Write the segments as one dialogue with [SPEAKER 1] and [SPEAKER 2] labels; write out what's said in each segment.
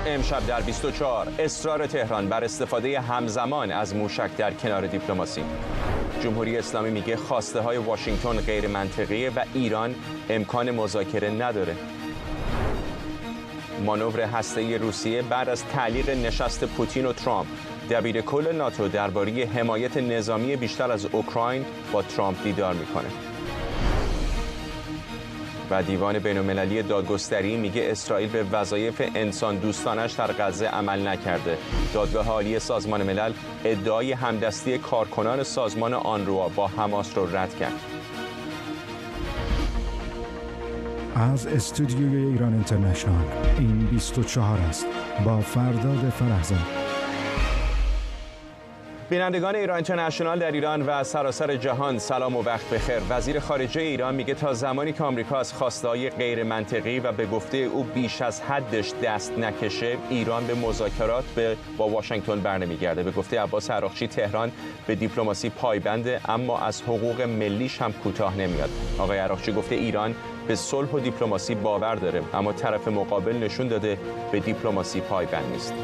[SPEAKER 1] امشب در 24 اصرار تهران بر استفاده همزمان از موشک در کنار دیپلماسی. جمهوری اسلامی میگه خواسته های واشنگتن غیر منطقیه و ایران امکان مذاکره نداره. مانور هسته‌ای روسیه بعد از تعلیق نشست پوتین و ترامپ. دبیر کل ناتو درباره حمایت نظامی بیشتر از اوکراین با ترامپ دیدار میکنه. و دیوان بین‌المللی دادگستری میگه اسرائیل به وظایف انسان دوستانش در غزه عمل نکرده. دادگاه عالی سازمان ملل ادعای همدستی کارکنان سازمان آنروا با حماس رو رد کرد.
[SPEAKER 2] از استودیوی ایران اینترنشنال این 24 است با فرداد فرحزاد.
[SPEAKER 1] بینندگان ایران اینترنشنال در ایران و سراسر جهان سلام و وقت بخیر. وزیر خارجه ایران میگه تا زمانی که آمریکا از خواسته‌های غیر منطقی و به گفته او بیش از حدش دست نکشه، ایران به مذاکرات با واشنگتن برنمیگرده. به گفته عباس عراقچی تهران به دیپلماسی پایبنده اما از حقوق ملیش هم کوتاه نمیاد. آقای عراقچی گفته ایران به صلح و دیپلماسی باور داره اما طرف مقابل نشون داده به دیپلماسی پایبند نیست.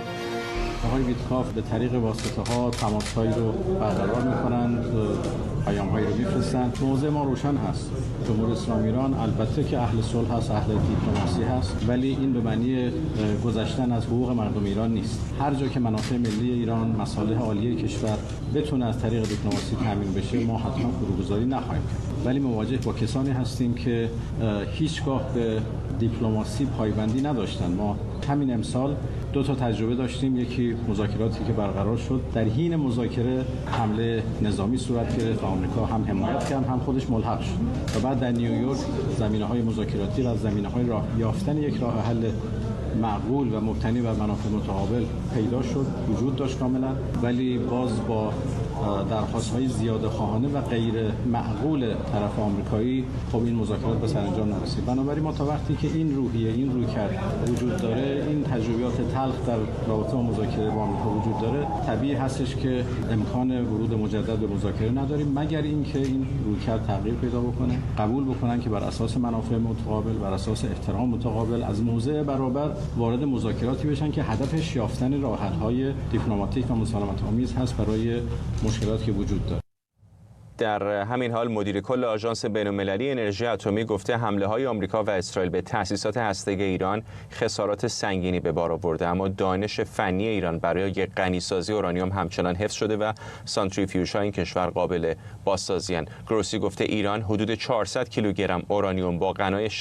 [SPEAKER 3] آقای ویتکاف به طریق واسطه‌ها تماس‌هایی رو برقرار می‌کنند، پیام‌هایی رو می‌فرستند. موضع ما روشن هست. جمهوری اسلامی ایران البته که اهل صلح هست، اهل دیپلماسی هست، ولی این به معنی گذشتن از حقوق مردم ایران نیست. هر جا که منافع ملی ایران، مصالح عالی کشور بتونه از طریق دیپلماسی تامین بشه، ما حتما فروگذاری نخواهیم کرد. ولی مواجه با کسانی هستیم که هیچگاه به دیپلماسی پایبندی نداشتن. ما همین امسال 2 تا تجربه داشتیم. یکی مذاکراتی که برقرار شد، در حین مذاکره حمله نظامی صورت گرفت و آمریکا هم حمایت کرد هم خودش ملحق شد و بعد در نیویورک زمینه‌های مذاکراتی و زمینه‌های راه یافتن یک راه حل معقول و مبتنی بر منافع متقابل پیدا شد، وجود داشت کاملا، ولی باز با درخواست‌های زیاده خواهانه و غیر معقول طرف آمریکایی خب این مذاکرات به سرانجام نرسید. بنابراین ما تا وقتی که این روحیه، این رویکرد وجود داره، این تجربیات تلخ در رابطه با مذاکره با آمریکا وجود داره، طبیعی هستش که امکان ورود مجدد به مذاکره نداریم مگر اینکه این رویکرد تغییر پیدا بکنه، قبول بکنن که بر اساس منافع متقابل، بر اساس احترام متقابل از موضع برابر وارد مذاکراتی بشن که هدفش یافتن راه حل‌های دیپلماتیک و مسالمت‌آمیز هست برای مشکلاتی که وجود داره.
[SPEAKER 1] در همین حال مدیر کل آژانس بین‌المللی انرژی اتمی گفته حمله‌های آمریکا و اسرائیل به تأسیسات هسته‌ای ایران خسارات سنگینی به بار آورده اما دانش فنی ایران برای غنیسازی اورانیوم همچنان حفظ شده و سانتریفیوژهای این کشور قابل بازسازی اند. گروسی گفته ایران حدود 400 کیلوگرم اورانیوم با غنای 60%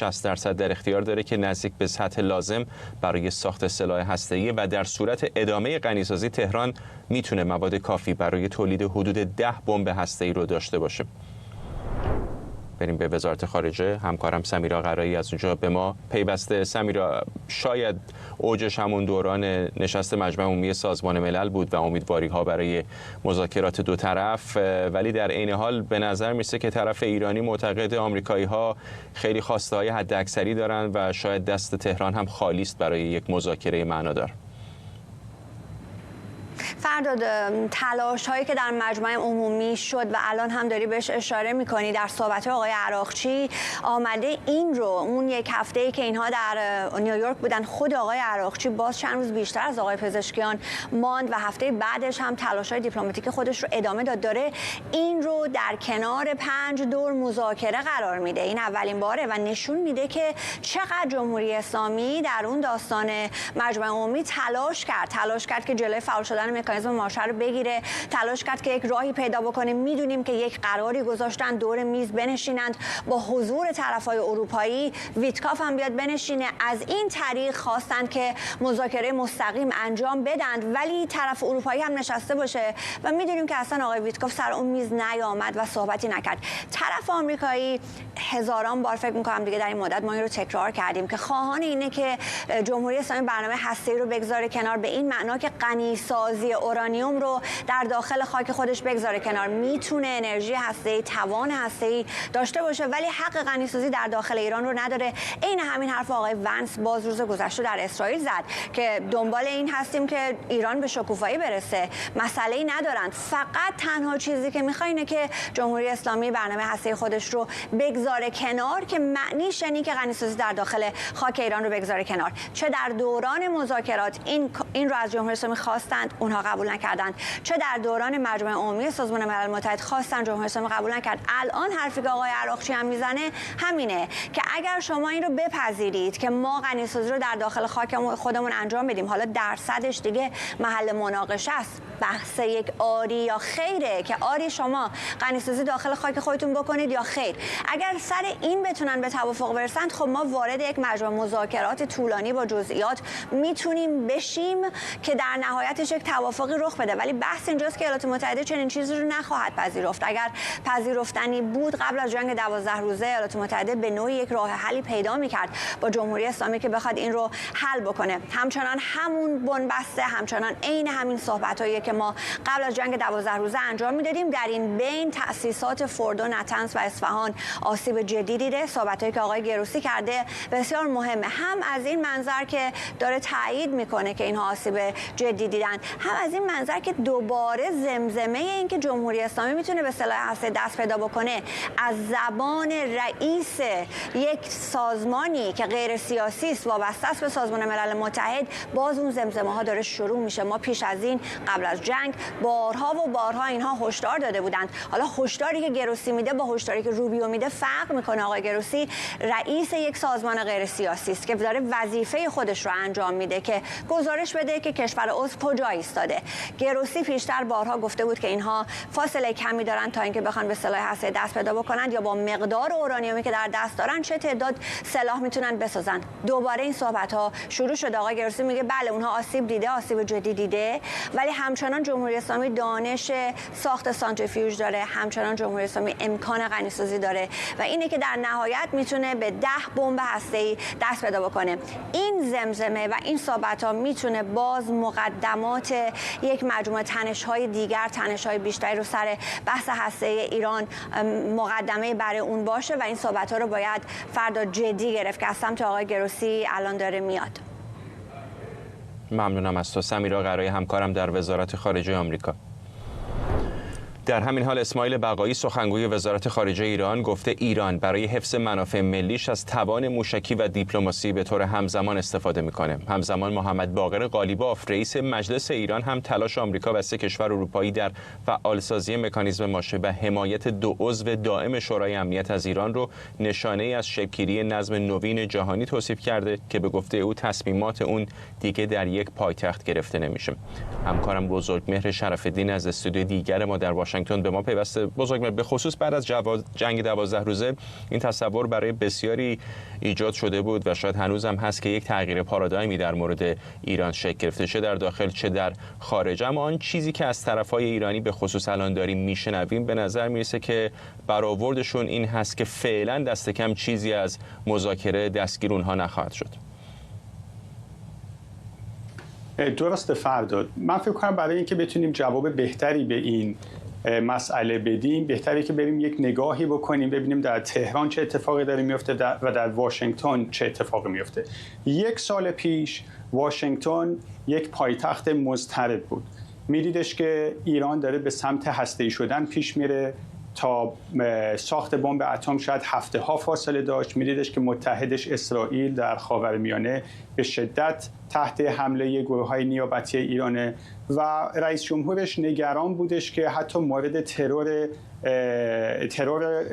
[SPEAKER 1] در اختیار داره که نزدیک به سطح لازم برای ساخت سلاح هسته‌ای و در صورت ادامه غنیسازی تهران میتونه مواد کافی برای تولید حدود 10 بمب هسته‌ای رو داشته باشه. بریم به وزارت خارجه. همکارم سمیرا قرایی از اونجا به ما پیوسته. سمیرا، شاید اوجش همون دوران نشست مجمع عمومی سازمان ملل بود و امیدواری‌ها برای مذاکرات دو طرف، ولی در عین حال به نظر میرسه که طرف ایرانی معتقد آمریکایی‌ها خیلی خواسته‌های حداکثری دارن و شاید دست تهران هم خالی است برای یک مذاکره معنادار.
[SPEAKER 4] فرداد، تلاش هایی که در مجمع عمومی شد و الان هم داری بهش اشاره میکنی در صحبت آقای عراقچی آمده این رو اون یک هفته‌ای که اینها در نیویورک بودن خود آقای عراقچی باز چند روز بیشتر از آقای پزشکیان ماند و هفته بعدش هم تلاش های دیپلماتیک خودش رو ادامه داد، داره این رو در کنار 5 دور مذاکره قرار میده. این اولین باره و نشون میده که چقدر جمهوری اسلامی در اون داستان مجمع عمومی تلاش کرد که جلوی فعال شدن مکانیزم مارشه رو بگیره، تلاش کرد که یک راهی پیدا بکنه. میدونیم که یک قراری گذاشتن دور میز بنشینند با حضور طرفای اروپایی، ویتکاف هم بیاد بنشینه. از این طریق خواستند که مذاکره مستقیم انجام بدن ولی طرف اروپایی هم نشسته باشه و میدونیم که اصلا آقای ویتکاف سر اون میز نیامد و صحبتی نکرد. طرف آمریکایی هزاران بار فکر می‌کنم دیگه در این مدت ما این رو تکرار کردیم که خواهان اینه که جمهوری اسلامی برنامه هسته‌ای رو بگذاره کنار، به این معنا که غنی‌سازی اورانیوم رو در داخل خاک خودش بگذاره کنار، میتونه انرژی هسته‌ای، توان هسته‌ای داشته باشه، ولی حق غنیسازی در داخل ایران رو نداره. عین همین حرف آقای ونس باز روز گذشته در اسرائیل زد که دنبال این هستیم که ایران به شکوفایی برسه، مسئله‌ای ندارن، فقط تنها چیزی که میخواد اینه که جمهوری اسلامی برنامه هسته‌ای خودش رو بگذاره کنار، که معنیش اینه که غنیسازی در داخل خاک ایران رو بگذاره کنار. چه در دوران مذاکرات این رو از جمهوری اسلامی خواستند، اونها قبول نکردند، چه در دوران مجمع عمومی سازمان ملل متحد خواستن، جمهوری اسلامی قبول نکرد. الان حرفی که آقای عراقچی هم میزنه همینه که اگر شما این رو بپذیرید که ما غنیسازی رو در داخل خاک خودمون انجام بدیم، حالا درصدش دیگه محل مناقشه است، بحث یک آری یا خیره که آری شما غنیسازی داخل خاک خودتون بکنید یا خیر. اگر سر این بتونن به توافق برسند، خب ما وارد یک مجمع مذاکرات طولانی با جزئیات میتونیم بشیم که در نهایتش یک توافقی رخ بده. ولی بحث اینجاست که ایالات متحده چنین چیزی رو نخواهد پذیرفت. اگر پذیرفتنی بود، قبل از جنگ 12 روزه ایالات متحده به نوعی یک راه حلی پیدا میکرد با جمهوری اسلامی که بخواد این رو حل بکنه. همچنان همون بنبسته، همچنان عین همین صحبتایی که ما قبل از جنگ 12 روزه انجام میدادیم. در این بین تأسیسات فردو، نطنز و اصفهان آسیب جدی دیده. صحبتایی که آقای گروسی کرده بسیار مهمه، هم از این منظر که داره تایید میکنه که اینها آسیب جدی دیدن، هم از این منظر که دوباره زمزمه این که جمهوری اسلامی میتونه به سلاح هسته دست پیدا بکنه از زبان رئیس یک سازمانی که غیر سیاسی است، وابسته است به سازمان ملل متحد، باز اون زمزمه ها داره شروع میشه. ما پیش از این قبل از جنگ بارها و بارها اینها هشدار داده بودند. حالا هشداری که گروسی میده با هشداری که روبیو میده فرق میکنه. آقای گروسی رئیس یک سازمان غیر سیاسی است که داره وظیفه خودش رو انجام میده که گزارش بده که کشور عضو کجا ایستاده. گروسی پیشتر بارها گفته بود که اینها فاصله کمی دارن تا اینکه بخوان به سلاح هسته دست پیدا بکنن، یا با مقدار اورانیومی که در دست دارن چه تعداد سلاح میتونن بسازن. دوباره این صحبت ها شروع شده. آقای گروسی میگه بله اونها آسیب دیده، آسیب جدی دیده، ولی همچنان جمهوری اسلامی دانش ساخت سانتریفیوژ داره، همچنان جمهوری اسلامی امکان غنیسازی داره و اینه که در نهایت میتونه به 10 بمب هسته‌ای دست پیدا بکنه. این زمزمه و این صحبت‌ها میتونه باز مقدمات یک مجموعه تنش‌های دیگر، تنش‌های بیشتری رو سر بحث هسته‌ای ایران مقدمه برای اون باشه و این صحبت‌ها رو باید فردا جدی گرفت که از سمت آقای گروسی الان داره میاد.
[SPEAKER 1] ممنونم از تو سمیرا قرای، همکارم در وزارت خارجه آمریکا. در همین حال اسماعیل بقایی سخنگوی وزارت خارجه ایران گفته ایران برای حفظ منافع ملیش از توان موشکی و دیپلماسی به طور همزمان استفاده میکنه. همزمان محمد باقر قالیباف رئیس مجلس ایران هم تلاش آمریکا و 3 کشور اروپایی در فعالسازی مکانیزم ماشه و حمایت 2 عضو دائم شورای امنیت از ایران رو نشانه ای از شکل‌گیری نظم نوین جهانی توصیف کرده که به گفته او تصمیمات اون دیگه در یک پایتخت گرفته نمیشه. همکارم بزرگمهر شرف‌الدین از استودیو دیگر ما در واشنگتن به ما پیوسته. بزرگمهر، به خصوص بعد از جنگ 12 روزه این تصور برای بسیاری ایجاد شده بود و شاید هنوز هم هست که یک تغییر پارادایمی در مورد ایران شکل گرفته، چه در داخل چه در خارج. اما آن چیزی که از طرفای ایرانی به خصوص الان داریم میشنویم به نظر میرسه که برآوردشون این هست که فعلا دست کم چیزی از مذاکره دستگیر اونها نخواهد شد.
[SPEAKER 5] درسته فرداد. من فکر کنم برای اینکه بتونیم جواب بهتری به این مسئله بدیم، بهتره که بریم یک نگاهی بکنیم ببینیم در تهران چه اتفاقی داره میفته و در واشنگتن چه اتفاقی میفته. 1 سال پیش واشنگتن یک پایتخت مضطرب بود. میدیدش که ایران داره به سمت هسته‌ای شدن پیش میره. تا ساخت بمب اتم شاید هفته‌ها فاصله داشت. میدیدش که متحدش اسرائیل در خاورمیانه به شدت تحت حمله گروه‌های نیابتی ایرانه و رئیس جمهورش نگران بودش که حتی مورد ترور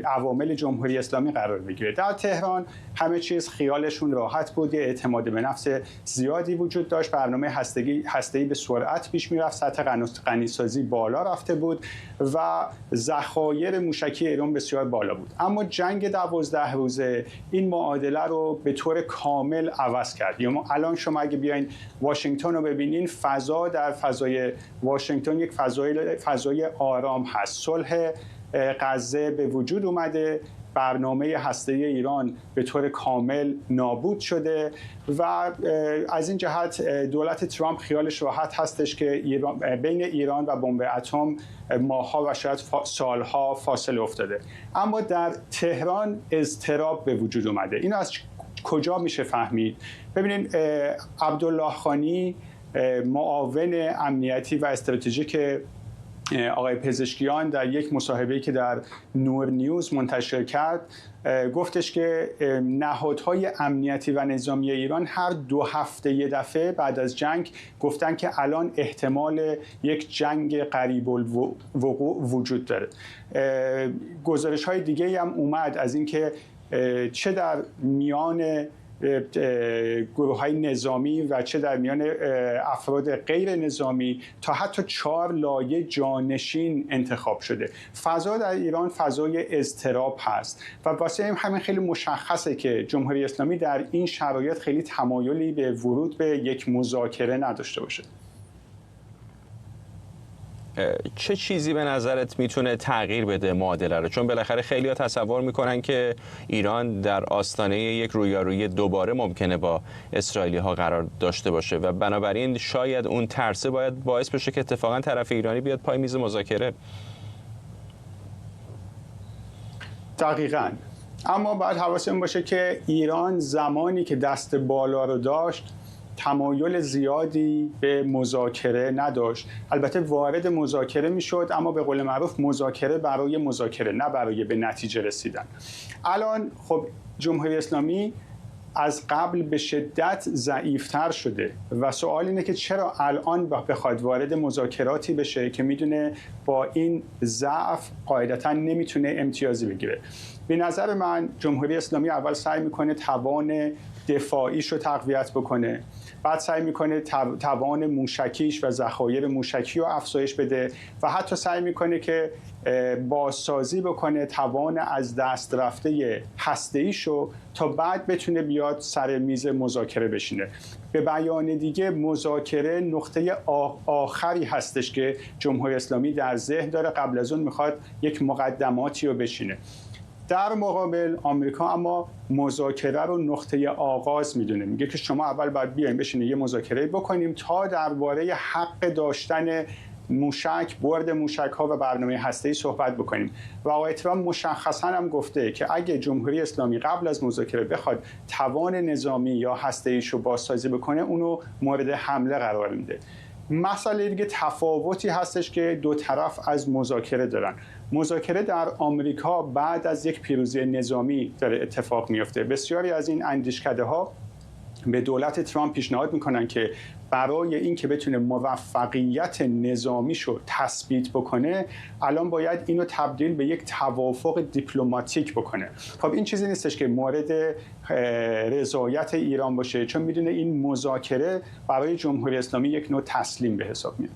[SPEAKER 5] عوامل جمهوری اسلامی قرار بگیره. در تهران همه چیز خیالشون راحت بود، اعتماد به نفس زیادی وجود داشت، برنامه هسته‌ای به سرعت پیش میرفت، سطح غنیسازی بالا رفته بود و ذخایر موشکی ایران بسیار بالا بود. اما جنگ 12 روزه این معادله رو به طور کامل عوض کرد. الان شما اگه بیاین واشنگتن رو ببینین، فضا در فضای واشنگتن یک فضای آرام هست. صلح غزه به وجود اومده برنامه هسته‌ای ایران به طور کامل نابود شده و از این جهت دولت ترامپ خیالش راحت هستش که بین ایران و بمب اتم ماه‌ها و شاید سالها فاصله افتاده. اما در تهران اضطراب به وجود اومده. اینو از کجا میشه فهمید؟ ببینید عبدالله خانی معاون امنیتی و استراتژیک آقای پزشکیان در یک مصاحبه‌ای که در نور نیوز منتشر کرد گفتش که نهادهای امنیتی و نظامی ایران هر 2 هفته یه دفعه بعد از جنگ گفتن که الان احتمال یک جنگ قریب الوقوع وجود داره. گزارش‌های دیگه‌ای هم اومد از اینکه چه در میان گروه‌های نظامی و چه در میان افراد غیر نظامی تا حتی 4 لایه جانشین انتخاب شده. فضا در ایران فضای اضطراب هست و واسه همین خیلی مشخصه که جمهوری اسلامی در این شرایط خیلی تمایلی به ورود به یک مذاکره نداشته باشه.
[SPEAKER 1] چه چیزی به نظرت میتونه تغییر بده معادله رو؟ چون بالاخره خیلی‌ها تصور میکنن که ایران در آستانه یک رویارویی دوباره ممکنه با اسرائیلی‌ها قرار داشته باشه و بنابراین شاید اون ترسه باید باعث بشه که اتفاقا طرف ایرانی بیاد پای میز مذاکره.
[SPEAKER 5] دقیقاً. اما باید حواسمون باشه که ایران زمانی که دست بالا رو داشت تمایل زیادی به مذاکره نداشت. البته وارد مذاکره میشد، اما به قول معروف مذاکره برای مذاکره، نه برای به نتیجه رسیدن. الان خب جمهوری اسلامی از قبل به شدت ضعیفتر شده و سوال اینه که چرا الان بخواد وارد مذاکراتی بشه که میدونه با این ضعف قاعدتاً نمیتونه امتیازی بگیره. به نظر من جمهوری اسلامی اول سعی میکنه توان دفاعیش رو تقویت بکنه، بعد سعی میکنه توان موشکیش و ذخایر موشکی رو افزایش بده و حتی سعی میکنه که بازسازی بکنه توان از دست رفته هسته‌ایش رو تا بعد بتونه بیاد سر میز مذاکره بشینه. به بیان دیگه مذاکره نقطه آخری هستش که جمهوری اسلامی در ذهن داره، قبل از اون میخواد یک مقدماتی رو بشینه. در مقابل آمریکا اما مذاکره رو نقطه آغاز میدونه، میگه که شما اول باید بیایم بشینیم یه مذاکره بکنیم تا درباره حق داشتن موشک، برد موشک‌ها و برنامه هسته‌ای صحبت بکنیم. و آقای ترامپ مشخصاً هم گفته که اگه جمهوری اسلامی قبل از مذاکره بخواد توان نظامی یا هسته‌ایش رو بازسازی بکنه، اونو مورد حمله قرار میده. مسئله دیگه تفاوتی هستش که دو طرف از مذاکره دارن. مذاکره در آمریکا بعد از یک پیروزی نظامی داره اتفاق میفته. بسیاری از این اندیشکده‌ها به دولت ترامپ پیشنهاد میکنن که برای این که بتونه موفقیت نظامیشو تثبیت بکنه الان باید اینو تبدیل به یک توافق دیپلماتیک بکنه. خب این چیزی نیستش که مورد رضایت ایران باشه، چون میدونه این مذاکره برای جمهوری اسلامی یک نوع تسلیم به حساب میاد.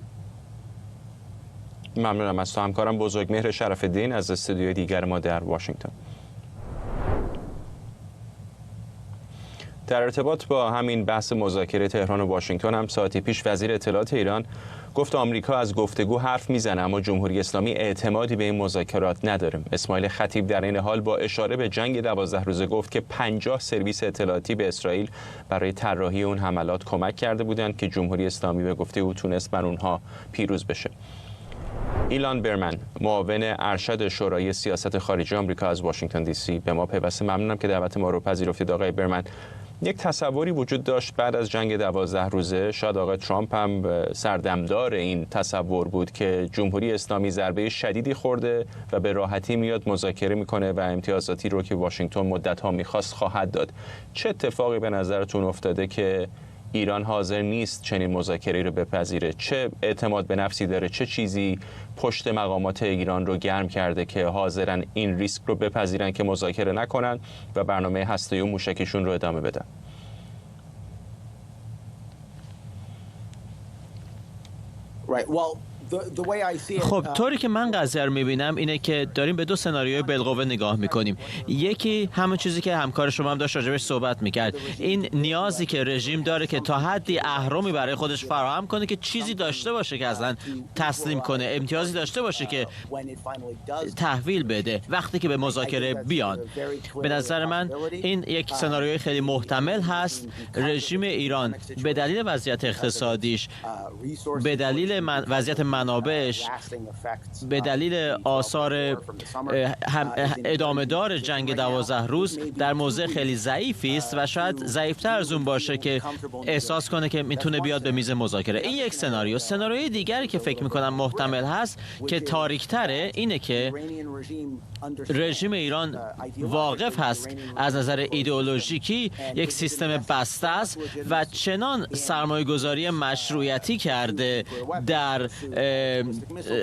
[SPEAKER 1] ممنونم از تو همکارم بزرگمهر شرف‌الدین از استودیوی دیگر ما در واشنگتن. در ارتباط با همین بحث مذاکره تهران و واشنگتن هم ساعتی پیش وزیر اطلاعات ایران گفت آمریکا از گفتگو حرف میزنه اما جمهوری اسلامی اعتمادی به این مذاکرات نداره. اسماعیل خطیب در این حال با اشاره به جنگ 12 روزه گفت که 50 سرویس اطلاعاتی به اسرائیل برای طراحی اون حملات کمک کرده بودند که جمهوری اسلامی به گفته او تونست بر اونها پیروز بشه. ایلان برمن معاون ارشد شورای سیاست خارجی آمریکا از واشنگتن دی سی به ما پیوسته. ممنونم که دعوت ما رو پذیرفتید آقای برمن. یک تصوری وجود داشت بعد از جنگ 12 روزه، شاید آقای ترامپ هم سردمدار این تصور بود که جمهوری اسلامی ضربه شدیدی خورده و به راحتی میاد مذاکره میکنه و امتیازاتی رو که واشنگتن مدت‌ها میخواست خواهد داد. چه اتفاقی به نظرتون افتاده که ایران حاضر نیست چنین مذاکره‌ای رو بپذیره؟ چه اعتماد به نفسی داره؟ چه چیزی پشت مقامات ایران رو گرم کرده که حاضرن این ریسک رو بپذیرن که مذاکره نکنن و برنامه هسته‌ای و موشکیشون رو ادامه بدن؟
[SPEAKER 6] خب طوری که من قضیه رو میبینم اینه که داریم به دو سناریوی بالقوه نگاه میکنیم. یکی همون چیزی که همکار شما هم داشت راجبش صحبت میکرد، این نیازی که رژیم داره که تا حدی اهرمی برای خودش فراهم کنه که چیزی داشته باشه که اصلا تسلیم کنه، امتیازی داشته باشه که تحویل بده وقتی که به مذاکره بیان. به نظر من این یک سناریوی خیلی محتمل هست. رژیم ایران به دلیل وضعیت اقتصادیش، به دلیل وضعیت منابعش، به دلیل آثار ادامه دار جنگ 12 روز در موضع خیلی ضعیفی است و شاید ضعیفتر از اون باشه که احساس کنه که میتونه بیاد به میز مذاکره. این یک سناریو. سناریوی دیگری که فکر میکنم محتمل هست که تاریک‌تره اینه که رژیم ایران واقف هست از نظر ایدئولوژیکی یک سیستم بسته است و چنان سرمایه‌گذاری مشروعیتی کرده در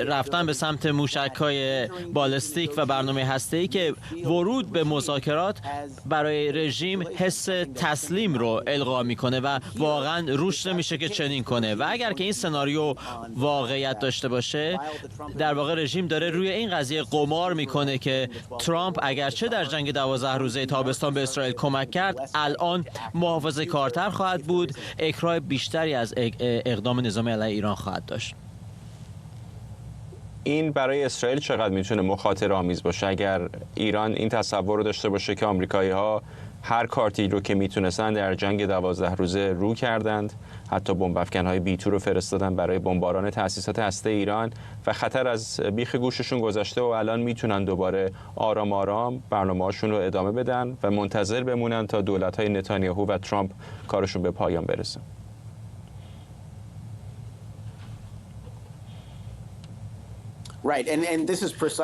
[SPEAKER 6] رفتن به سمت موشک‌های بالستیک و برنامه هسته‌ای که ورود به مذاکرات برای رژیم حس تسلیم رو القا میکنه و واقعا روش نمیشه که چنین کنه. و اگر که این سناریو واقعیت داشته باشه، در واقع رژیم داره روی این قضیه قمار میکنه که ترامپ اگرچه در جنگ 12 روزه تابستان به اسرائیل کمک کرد، الان محافظه‌کارتر خواهد بود، اکراه بیشتری از اقدام نظامی علیه ایران خواهد داشت.
[SPEAKER 1] این برای اسرائیل چقدر میتونه مخاطره آمیز باشه اگر ایران این تصور رو داشته باشه که آمریکایی‌ها هر کارتی رو که میتونستن در جنگ 12 روزه رو کردند، حتی بمب افکن‌های B2 رو فرستادن برای بمباران تأسیسات هسته ایران و خطر از بیخ گوششون گذشته و الان میتونن دوباره آرام آرام برنامه‌هاشون رو ادامه بدن و منتظر بمونن تا دولت‌های نتانیاهو و ترامپ کارشون به پایان برسه.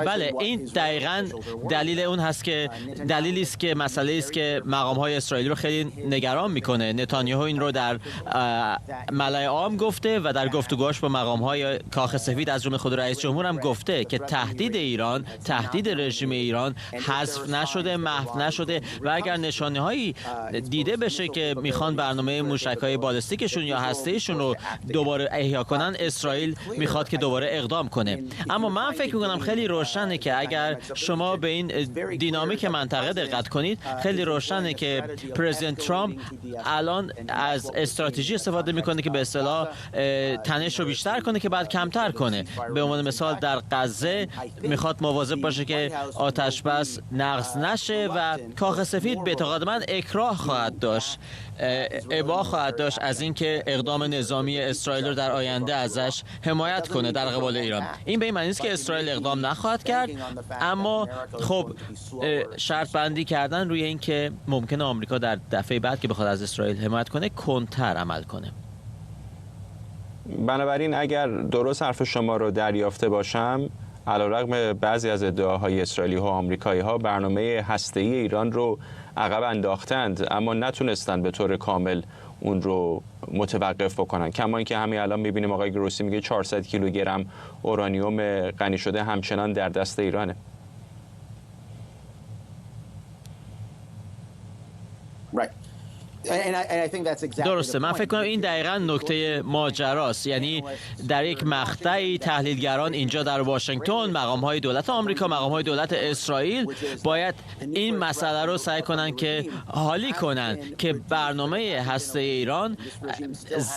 [SPEAKER 6] بله، این دقیقاً دلیل اون هست که دلیلی است که مسئله است که مقام‌های اسرائیلی رو خیلی نگران میکنه. نتانیاهو این رو در ملأ عام گفته و در گفتگوهاش با مقام‌های کاخ سفید از جمله خود رئیس جمهور هم گفته که تهدید ایران، تهدید رژیم ایران حذف نشده، محو نشده و اگر نشانه‌هایی دیده بشه که میخوان برنامه موشک‌های بالستیکشون یا هسته‌ایشون رو دوباره احیا کنن، اسرائیل میخواد که دوباره اقدام کنه. اما من فکر میکنم خیلی روشنه که اگر شما به این دینامیک منطقه دقت کنید، خیلی روشنه که پرزیدنت ترامپ الان از استراتژی استفاده میکنه که به اصطلاح تنش رو بیشتر کنه که بعد کمتر کنه. به عنوان مثال در غزه میخواد مواظب باشه که آتش بس نقض نشه و کاخ سفید به اعتقاد من اکراه خواهد داشت، ابا خواهد داشت از اینکه اقدام نظامی اسرائیل رو در آینده ازش حمایت کنه در قبال ایران. این به این معنی نیست که اسرائیل اقدام نخواهد کرد، اما خب شرط بندی کردن روی این که ممکنه آمریکا در دفعه بعد که بخواد از اسرائیل حمایت کنه کنتر عمل کنه.
[SPEAKER 1] بنابراین اگر درست حرف شما رو دریافته باشم، علیرغم بعضی از ادعاهای اسرائیلی ها و آمریکایی ها برنامه هسته‌ای ایران رو عقب انداختند، اما نتونستند به طور کامل اون رو متوقف بکنن. کما اینکه همین الان می‌بینیم آقای گروسی میگه 400 کیلوگرم اورانیوم غنی شده همچنان در دست ایرانه.
[SPEAKER 6] درسته، من فکر کنم این دقیقاً نکته ماجراست. یعنی در یک مقطعی تحلیلگران اینجا در واشنگتن، مقام‌های دولت آمریکا، مقام‌های دولت اسرائیل باید این مسئله رو سعی کنن که حالی کنن که برنامه هسته ایران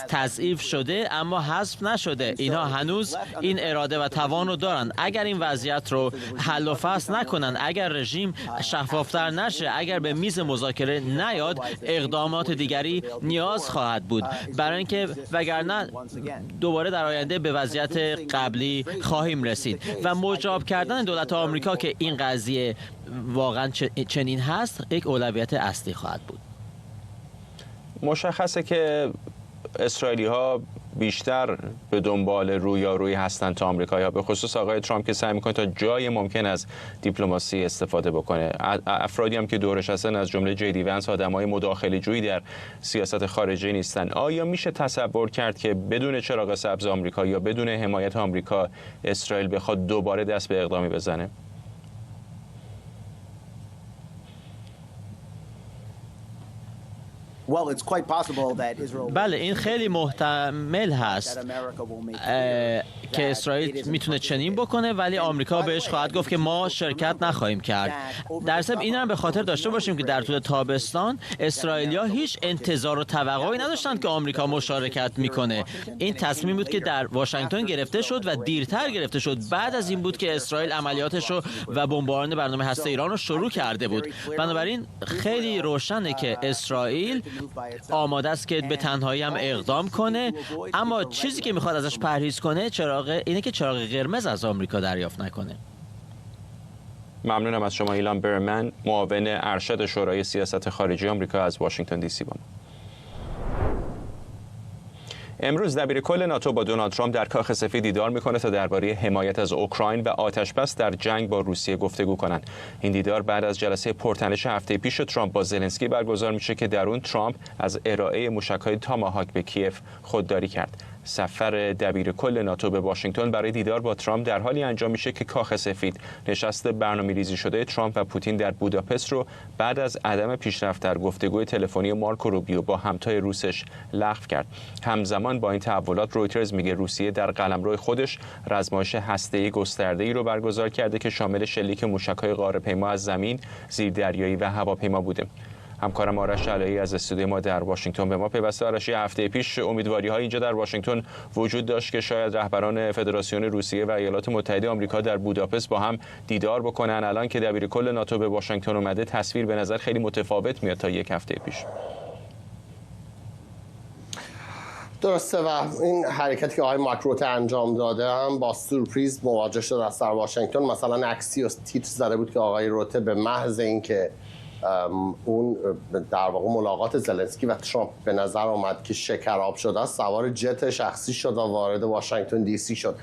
[SPEAKER 6] تضعیف شده اما حذف نشده. اینها هنوز این اراده و توان رو دارن. اگر این وضعیت رو حل و فصل نکنن، اگر رژیم شفافتر نشه، اگر به میز مذاکره نیاد، اقدامات دیگری نیاز خواهد بود، برای اینکه وگرنه دوباره در آینده به وضعیت قبلی خواهیم رسید و مجاب کردن دولت آمریکا که این قضیه واقعا چنین هست یک اولویت اصلی خواهد بود.
[SPEAKER 1] مشخصه که اسرائیلی ها بیشتر به دنبال رویارویی هستند تا آمریکایی‌ها، به خصوص آقای ترامپ که سعی می‌کنه تا جای ممکن از دیپلماسی استفاده بکنه. افرادی هم که دورش هستن از جمله جی دی ونس آدمای مداخله‌جویی در سیاست خارجی نیستن. آیا میشه تصور کرد که بدون چراغ سبز آمریکا یا بدون حمایت آمریکا اسرائیل بخواد دوباره دست به اقدامی بزنه؟
[SPEAKER 6] بله این خیلی محتمل هست که اسرائیل میتونه چنین بکنه، ولی آمریکا بهش خواهد گفت که ما شرکت نخواهیم کرد. در ضمن این هم به خاطر داشته باشیم که در طول تابستان اسرائیلیا هیچ انتظار و توقعی نداشتند که آمریکا مشارکت میکنه. این تصمیم بود که در واشنگتن گرفته شد و دیرتر گرفته شد. بعد از این بود که اسرائیل عملیاتش رو و بمباران برنامه هسته ایران رو شروع کرده بود. بنابراین خیلی روشنه که اسرائیل آماده است که به تنهایی هم اقدام کنه، اما چیزی که میخواد ازش پرهیز کنه اینه که چراغ قرمز از آمریکا دریافت نکنه.
[SPEAKER 1] ممنونم از شما ایلان برمن، معاون ارشد شورای سیاست خارجی آمریکا از واشنگتن دی سی با ما. امروز دبیرکل ناتو با دونالد ترامپ در کاخ سفید دیدار میکنه تا درباره حمایت از اوکراین و آتش‌بس در جنگ با روسیه گفتگو کنند. این دیدار بعد از جلسه پرتنش هفته پیش ترامپ با زلنسکی برگزار میشه که در اون ترامپ از ارائه موشک‌های تاماهاک به کیف خودداری کرد. سفر دبیرکل ناتو به واشنگتن برای دیدار با ترامپ در حالی انجام میشه که کاخ سفید نشست برنامه‌ریزی شده ترامپ و پوتین در بوداپست رو بعد از عدم پیشرفت در گفتگوی تلفنی مارکو روبیو با همتای روسش لغو کرد. همزمان با این تحولات رویترز میگه روسیه در قلمرو خودش رزمایش هسته‌ای گسترده‌ای رو برگزار کرده که شامل شلیک موشک‌های غارپیما از زمین، زیردریایی و هواپیما بوده. همکارم آرش علایی از استودیو ما در واشنگتن به ما پیوسته. آرش، هفته پیش امیدواری‌ها اینجا در واشنگتن وجود داشت که شاید رهبران فدراسیون روسیه و ایالات متحده آمریکا در بوداپست با هم دیدار بکنن. الان که دبیرکل ناتو به واشنگتن اومده تصویر به نظر خیلی متفاوت میاد تا یک هفته پیش.
[SPEAKER 7] درسته و این حرکتی که آقای مارک روته انجام داده هم با سورپریز مواجه شد از در واشنگتن. مثلا عکسی و تیتر زده بود که آقای روته به محض اینکه اون در واقع ملاقات زلنسکی و ترامپ به نظر آمد که شکراب شده است، سوار جت شخصی شد و وارد واشنگتن دی سی شد.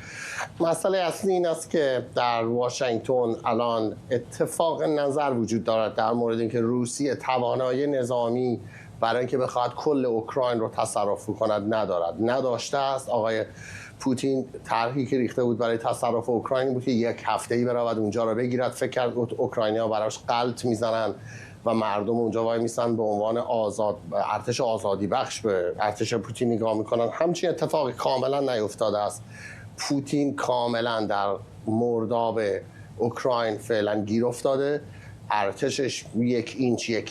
[SPEAKER 7] مسئله اصلی این است که در واشنگتن الان اتفاق نظر وجود دارد در مورد اینکه روسیه توانایی نظامی برای اینکه بخواد کل اوکراین رو تصرف کند نداشته است. آقای پوتین طرحی که ریخته بود برای تصرف اوکراین بود که یک هفته‌ای برود اونجا رو بگیرد. فکر کرد اوکراینی‌ها براش غلط میزنن و مردم اونجا وای میسن به عنوان ارتش آزادی بخش به ارتش پوتین نگاه میکنن. همچین اتفاقی کاملا نیفتاده است. پوتین کاملا در مرداب اوکراین فعلا گیر افتاده. ارتشش یک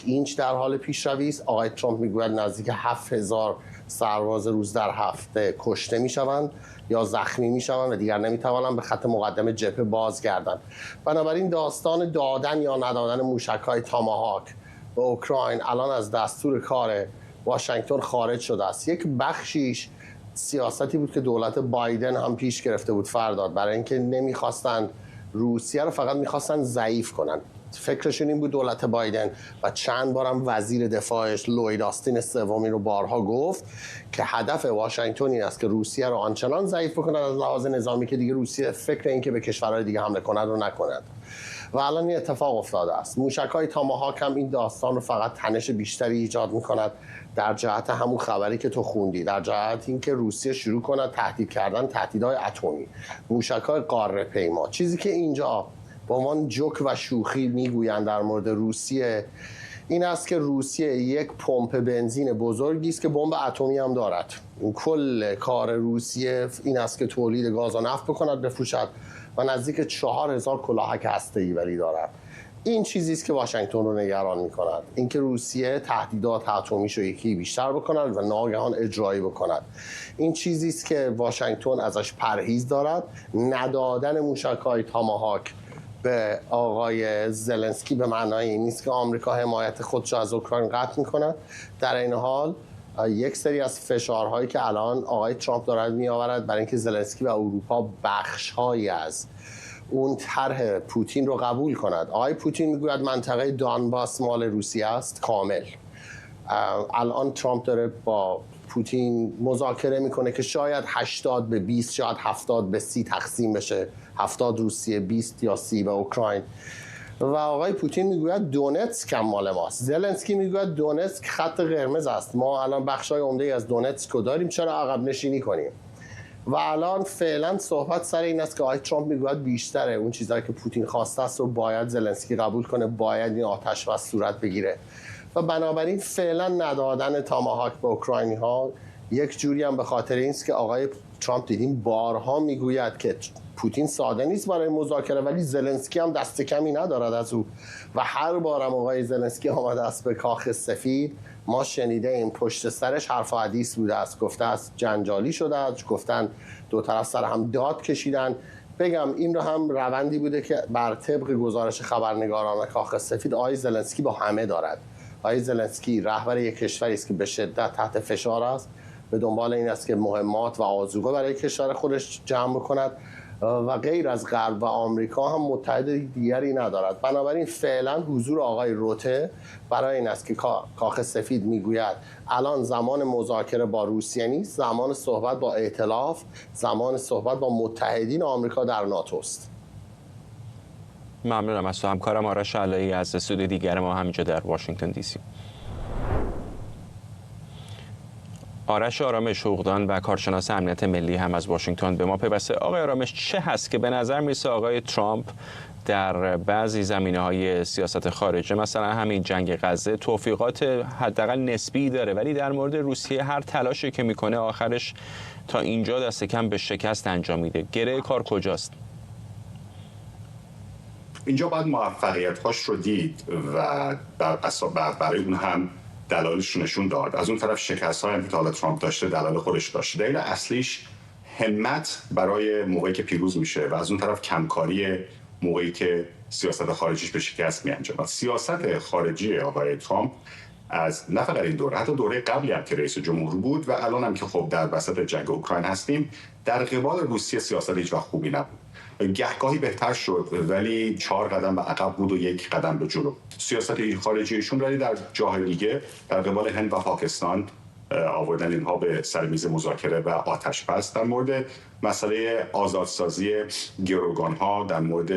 [SPEAKER 7] اینچ در حال پیشروی است. آقای ترامپ میگوید نزدیک 7000 سرباز روز در هفته کشته میشوند یا زخمی میشوند و دیگر نمیتوانند به خط مقدم جبهه بازگردند. بنابراین داستان دادن یا ندادن موشک‌های تاماهاک به اوکراین الان از دستور کار واشنگتن خارج شده است. یک بخشیش سیاستی بود که دولت بایدن هم پیش گرفته بود فرداد، برای اینکه نمیخواستند روسیه رو، فقط میخواستن ضعیف کنن. فکرشون این بود دولت بایدن و چند بارم وزیر دفاعش لوید آستین سومی رو بارها گفت که هدف واشنگتن این است که روسیه رو آنچنان ضعیف بکنند از لحاظ نظامی که دیگه روسیه فکر این که به کشورهای دیگه حمله کند رو نکند. و الان این اتفاق افتاده است. موشک‌های تاماهاک هم این داستان رو فقط تنش بیشتری ایجاد می‌کند در جهت همون خبری که تو خوندی، در جهت اینکه روسیه شروع کند تهدید کردن، تهدیدهای اتمی، موشک‌های قاره‌پیما. چیزی که اینجا با عنوان جوک و شوخی میگویند در مورد روسیه این است که روسیه یک پمپ بنزین بزرگی است که بمب اتمی هم دارد. این کل کار روسیه این است که تولید گاز و نفت بکند بفروشد و نزدیک 4000 کلاهک هسته‌ای ولی دارد. این چیزی است که واشنگتن رو نگران می‌کند، اینکه روسیه تهدیدات اتمیش رو یکی بیشتر بکند و ناگهان اجرایی بکند. این چیزی است که واشنگتن ازش پرهیز دارد. ندادن موشک‌های تاماهاک به آقای زلنسکی به معنای این نیست که آمریکا حمایت خودش از اوکراین قطع می‌کند. در این حال یک سری از فشارهایی که الان آقای ترامپ دارد می‌آورد برای اینکه زلنسکی و اروپا بخش‌هایی از اون طرح پوتین رو قبول کند. آقای پوتین میگوید منطقه دانباس مال روسیه است کامل. الان ترامپ داره با پوتین مذاکره میکنه که شاید 80 به 20 شاید 70 به 30 تقسیم بشه، 70 روسیه 20 یا 30 به اوکراین. و آقای پوتین میگوید دونتسک هم مال ماست. زلنسکی میگوید دونتسک خط قرمز است، ما الان بخشای عمده از دونتسک رو داریم، چرا عقب نشینی کنیم؟ و الان فعلا صحبت سر این است که آقای ترامپ میگوید بیشتره اون چیزایی که پوتین خواسته است رو باید زلنسکی قبول کنه، باید این آتش بس صورت بگیره. و بنابراین فعلا ندادن تاماهاک به اوکراینی ها یک جوری هم به خاطر این است که آقای ترامپ دیدیم بارها میگوید که پوتین ساده نیست برای مذاکره، ولی زلنسکی هم دست کمی ندارد از او و هر بارم آقای زلنسکی آمده است به کاخ سفید ما شنیده این پشت سرش حرف و حدیث بوده است، گفته است جنجالی شده است، گفتن دو طرف سر هم داد کشیدن. بگم این رو هم روندی بوده که بر طبق گزارش خبرنگاران کاخ سفید آقای زلنسکی با همه دارد. آقای زلنسکی رهبر یک کشوری است که به شدت تحت فشار است، به دنبال این است که مهمات و آذوقه برای کشور خودش جمع بکند و غیر از غرب و آمریکا هم متحد دیگری ندارد. بنابراین فعلا حضور آقای روته برای این است که کاخ سفید میگوید الان زمان مذاکره با روسیه نیست، زمان صحبت با ائتلاف، زمان صحبت با متحدین آمریکا در ناتو است.
[SPEAKER 1] ممنونم از تو همکارم آرش علایی از استودیو دیگر ما همینجا در واشنگتن دی سی. آرش آرامش حقوقدان و کارشناس امنیت ملی هم از واشنگتن به ما پیوسته. آقای آرامش، چه هست که به نظر میرسه آقای ترامپ در بعضی زمینه‌های سیاست خارجه، مثلا همین جنگ غزه، توفیقات حداقل نسبی داره، ولی در مورد روسیه هر تلاشی که میکنه آخرش تا اینجا دست کم به شکست انجام میده. گره کار کجاست؟
[SPEAKER 8] اینجا باید موفقیت‌هاش رو دید و برای اون هم دلایلش رو نشون داد. از اون طرف شکست‌هایی هم که حالا ترامپ داشته دلایل خودش داشته. دلیل اصلیش همت برای موقعی که پیروز میشه و از اون طرف کمکاری موقعی که سیاست خارجیش به شکست میانجامد. سیاست خارجی آقای ترامپ از نه فقط این دوره، حتی دوره قبلی هم که رئیس جمهور بود و الان هم که خب در وسط جنگ اوکراین هستیم، در قبال روسیه سیاست هیچ وقت خوبی نبود. گهگاهی بهتر شد ولی 4 قدم به عقب بود و 1 قدم به جلو. سیاست خارجیشون ولی در جاهای دیگه در قبال هند و پاکستان آوردن اینها به سر میز مذاکره و آتش بس، در مورد مسئله آزادسازی گروگان‌ها، در مورد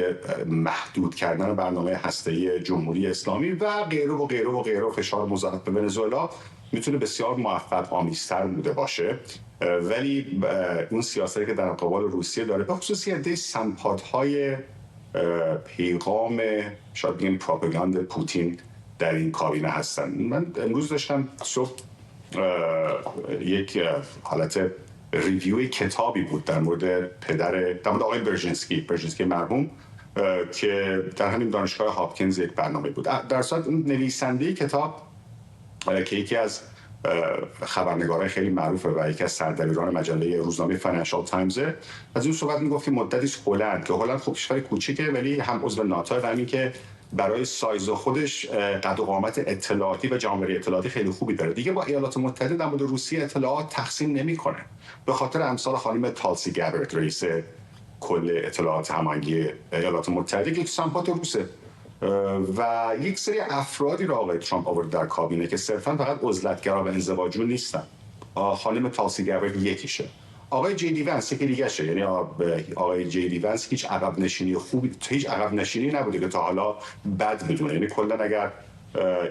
[SPEAKER 8] محدود کردن برنامه هسته‌ای جمهوری اسلامی و غیره و غیره و غیره. فشار مضاعف به ونزوئلا میتونه بسیار موفق آمیزتر بوده باشه، ولی اون سیاستی که در قبال روسیه داره، به خصوص عده سمپات‌های پیغام شاید بگیم پروپاگاند پوتین در این کابینه هستن. من امروز داشتم صبح یک حالت ریویوی کتابی بود در مورد در مورد آقای برژنسکی مرحوم که در همین دانشگاه هاپکینز یک برنامه بود. در صورت اون نویسنده کتاب که یکی از خبرنگارای خیلی معروفه و یکی از سردبیران مجله روزنامه فاینانشال تایمز، از اون صحبت میگفت که مدتی است هلند خب کشور کوچیکه ولی هم عضو ناتو و همین که برای سایز خودش قد و قامت اطلاعاتی و جامعه اطلاعاتی خیلی خوبی داره، دیگه با ایالات متحده در مورد روسیه اطلاعات تقسیم نمیکنه، به خاطر امثال خانم تالسی گابرت رئیس کل اطلاعات هماهنگی ایالات متحده که سمپات روسه و یک سری افرادی را آقای ترامپ آورد در کابینه که صرفا فقط عزلتگرا و انزواجو نیستن. خانم تالسی گابرت یکیشه. آقای جی دی ونس یکی دیگه شه، یعنی آقای جی دی ونس هیچ عقب نشینی نبوده که تا حالا بد بدونه. یعنی کلا اگر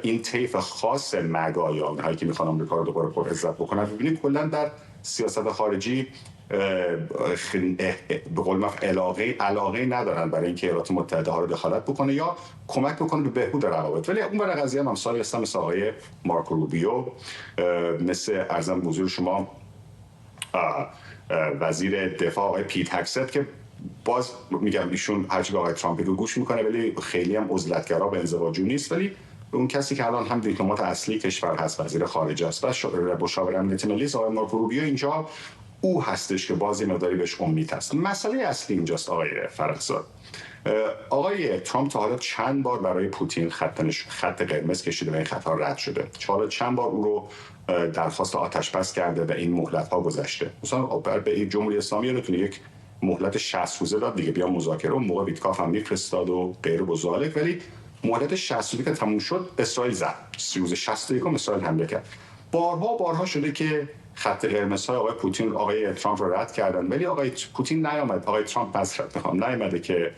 [SPEAKER 8] این طیف خاص مگا یا اونهایی که میخوان آمریکا رو دوباره پر عزت بکنن، ببینید کلا در سیاست خارجی به قول معروف علاقه ندارن برای اینکه ایالات متحده ها رو دخالت بکنه یا کمک بکنه به بهبود روابط. ولی اون برای قضیه هم امثال هستن مثل آقای مارکو روبیو، مثل ارزم حضور شما وزیر دفاع آقای پیت هکست که باز میگم ایشون هرچی به آقای ترامپ رو گوش میکنه ولی خیلی هم عزلتگرا به انزواجو نیست، ولی اون کسی که الان هم دیپلمات اصلی کشور هست، وزیر خارجه است و مشاور امنیت ملی آقای مارکو روبیو، اینجا او هستش که بازی مقداری بهش امید هست. مسئله اصلی اینجاست آقای فرخزاد. آقای ترامپ تا حالا چند بار برای پوتین خط قرمز کشیده و این خطا رد شده. چند بار او رو درخواست آتش بس کرده و این مهلت‌ها گذشته. مثلا به جمهوری اسلامی یادتونه یک مهلت 60 روزه داد دیگه، بیا مذاکره، اون موقع ویتکاف هم میفرستاد و غیر و ذالک، ولی مهلت 60 روزه که تموم شد اسرائیل زد. 61 اسرائیل حمله کرد. بارها شده که خط قرمزهای آقای پوتین آقای ترامپ رو رد کردن، ولی آقای پوتین نیامد، آقای ترامپ نیامده که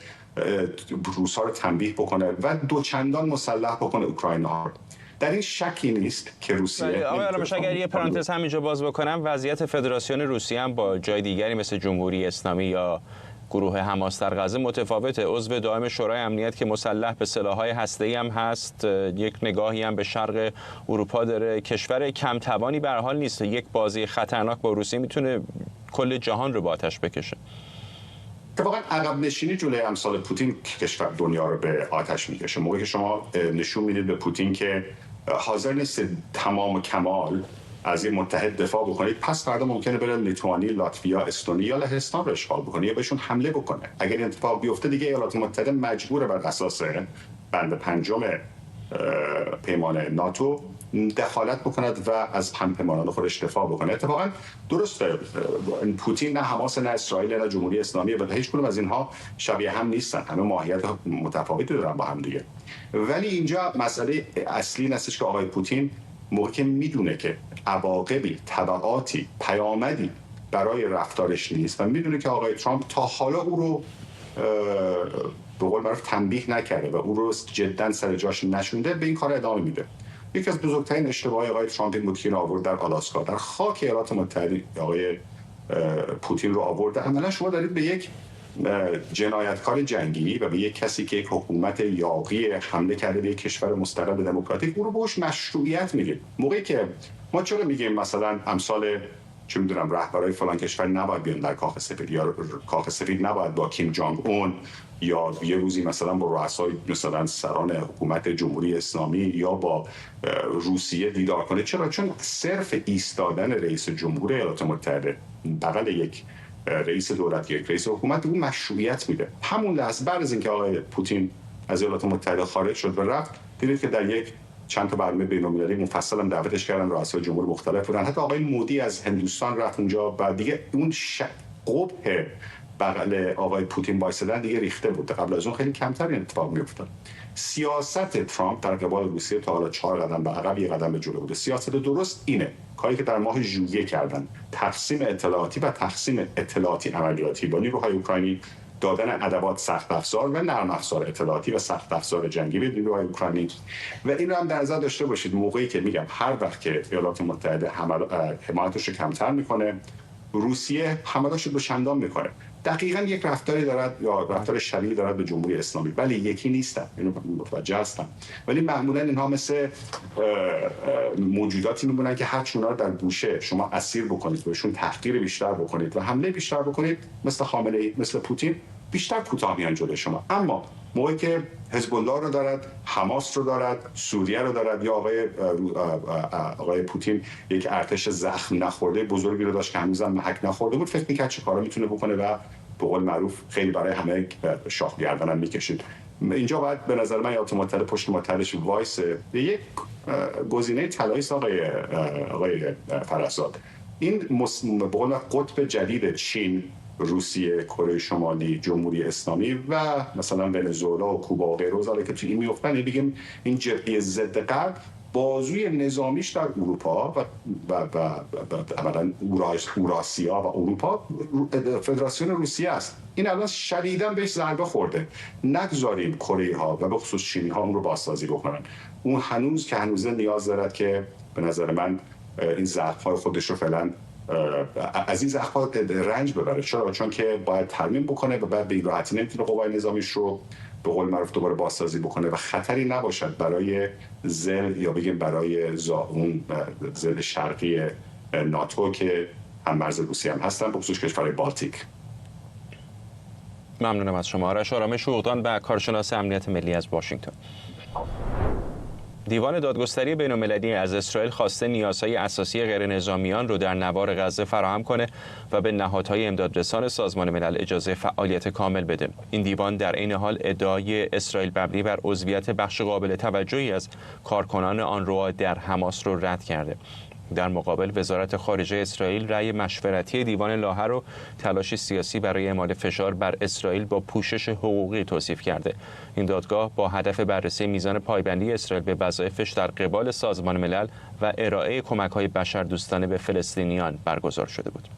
[SPEAKER 8] روس‌ها رو تنبیه بکنه و دوچندان مسلح بکنه اوکراین‌ها. در این شکی نیست که روسیه
[SPEAKER 1] آقای آرامش اگر یه پرانتز همینجا باز بکنم، وضعیت فدراسیون روسیه هم با جای دیگری مثل جمهوری اسلامی یا گروه حماس در غزه متفاوته. عضو دائم شورای امنیت که مسلح به سلاح‌های هسته‌ای هم هست، یک نگاهی هم به شرق اروپا داره. کشور کم توانی به هر حال نیست. یک بازی خطرناک با روسیه میتونه کل جهان رو با آتش بکشه.
[SPEAKER 8] اتفاقا عقب نشینی جلوی امثال پوتین کشور دنیا رو به آتش میکشه. موقعی که شما نشون میدید به پوتین که حاضر نیست تمام و کمال از این متحد دفاع بکنید، پس فردا ممکنه بره لیتوانی، لاتویا، استونی یا لهستان رو اشغال بکنه یا بهشون حمله بکنه. اگر این اتفاق بیفته دیگه ایالات متحده مجبوره بر اساس بند 5 پیمان ناتو دخالت بکند و از همپیمانان خودش دفاع بکنه. اتفاقا درسته پوتین نه حماس نه اسرائیل نه جمهوری اسلامی و هیچ کدوم از اینها شبیه هم نیستن، همه ماهیت متفاوتی دارن با هم دیگه. ولی اینجا مسئله اصلی هستش که آقای پوتین موقعی که میدونه که عواقبی، تبعاتی، پیامدی برای رفتارش نیست و میدونه که آقای ترامپ تا حالا او رو به قول معروف تنبیه نکرده و او رو جدا سر جاش نشونده، به این کار ادامه میده. یکی از بزرگترین اشتباهات آقای ترامپ این بود که آورد در آلاسکا، در خاک ایالات متحده آقای پوتین رو آورده. عملا شما دارید به یک جنایتکار جنگی و به یک کسی که یک حکومت یاغی حمله کرده به یک کشور مستقل دموکراتیک، او رو بهش مشروعیت میدید. موقعی که ما چرا میگیم مثلا امثال چه میدونم رهبرای فلان کشور نباید بیان در کاخ سفید یا کاخ سفید نباید با کیم جانگ اون یا یه روزی مثلا با رؤسای مثلا سران حکومت جمهوری اسلامی یا با روسیه دیدار کنه. چرا؟ چون صرف ایستادن رئیس جمهور ایالات متحده بغل یک رئیس دولت، یک رئیس حکومت، اون مشروعیت میده. همون لحظه بعد از اینکه آقای پوتین از ایالات متحده خارج شد و رفت، دیدید که در یک چند تا برنامه بین‌المللی مفصل هم دعوتش کردن، رؤسای جمهور مختلف بودن، حتی آقای مودی از هندوستان رفت اونجا و دیگه اون قبح بغل آقای پوتین وایسادن دیگه ریخته بود. قبل از اون خیلی کمتر این اتفاق میافتاد. سیاست ترامپ در قبال روسیه تا حالا 4 قدم به عقب، 1 قدم به جلو بوده. سیاست درست اینه، کاری که در ماه ژوئیه کردن، تقسیم اطلاعاتی و تقسیم اطلاعاتی عملیاتی با نیروهای اوکراینی، دادن ادوات سخت افزار و نرم افزار اطلاعاتی و سخت افزار جنگی به نیروهای اوکراینی. و این رو هم در نظر داشته باشید موقعی که میگم هر وقت که ایالات متحده حمایتش رو کمتر میکنه، روسیه حملاتش رو چندان میکنه. دقیقاً یک رفتاری دارد یا رفتار شبیه دارد به جمهوری اسلامی، ولی یکی نیستن، اینو متوجه هستم. ولی معمولاً اینها مثل موجوداتی میمونن که هر چونا رو در گوشه شما اسیر بکنید، بهشون تحقیر بیشتر بکنید و حمله بیشتر بکنید، مثل خامنه‌ای، مثل پوتین، بیشتر کوتاه میان جلوی شما. اما موقعی که حزب الله رو دارد، حماس رو دارد، سوریه رو دارد، یا آقای پوتین یک ارتش زخم نخورده بزرگی رو داشت که هنوزم محک نخورده بود، فکر می‌کرد چه کارا میتونه بکنه و به قول معروف خیلی برای همه شاخ گردن میکشید. اینجا باید به نظر من ایالات متحده پشت متحدش وایسه. یک گزینه طلایی است آقای فرزاد. این به قول قطب جدید چین، روسیه، کره شمالی، جمهوری اسلامی و مثلا ونزوئلا و کوبا و غیره حالا که تو این میافتن، بگیم این جبهه ضد غرب بازوی نظامیش در اروپا و عملاً اوراسیا و اروپا فدراسیون روسیه است. این الان شدیداً بهش ضربه خورده. نگذاریم کره ها و به خصوص چینی ها اون رو بازسازی بکنن. اون هنوز نیاز دارد که به نظر من این ضعف های خودش رو فعلا از این زخم‌ها رنج ببره. چون که باید ترمیم بکنه و بعد به این راحتی نمیتونه قوای نظامیش رو به قول معروف دوباره بازسازی بکنه و خطری نباشد برای زل یا بگیم برای اون زل شرقی ناتو که هم مرز روسیه هم هستن، به خصوص کشورهای بالتیک.
[SPEAKER 1] ممنونم از شما. آرش آرامش شوقدان و کارشناس امنیت ملی از واشنگتن. دیوان دادگستری بین‌المللی از اسرائیل خواسته نیازهای اساسی غیر نظامیان رو در نوار غزه فراهم کنه و به نهادهای امدادرسان سازمان ملل اجازه فعالیت کامل بده. این دیوان در عین حال ادعای اسرائیل مبنی بر عضویت بخش قابل توجهی از کارکنان آنروا در حماس رو رد کرده. در مقابل وزارت خارجه اسرائیل رأی مشورتی دیوان لاهه رو تلاش سیاسی برای اعمال فشار بر اسرائیل با پوشش حقوقی توصیف کرده. این دادگاه با هدف بررسی میزان پایبندی اسرائیل به وظایفش در قبال سازمان ملل و ارائه کمک‌های بشردوستانه به فلسطینیان برگزار شده بود.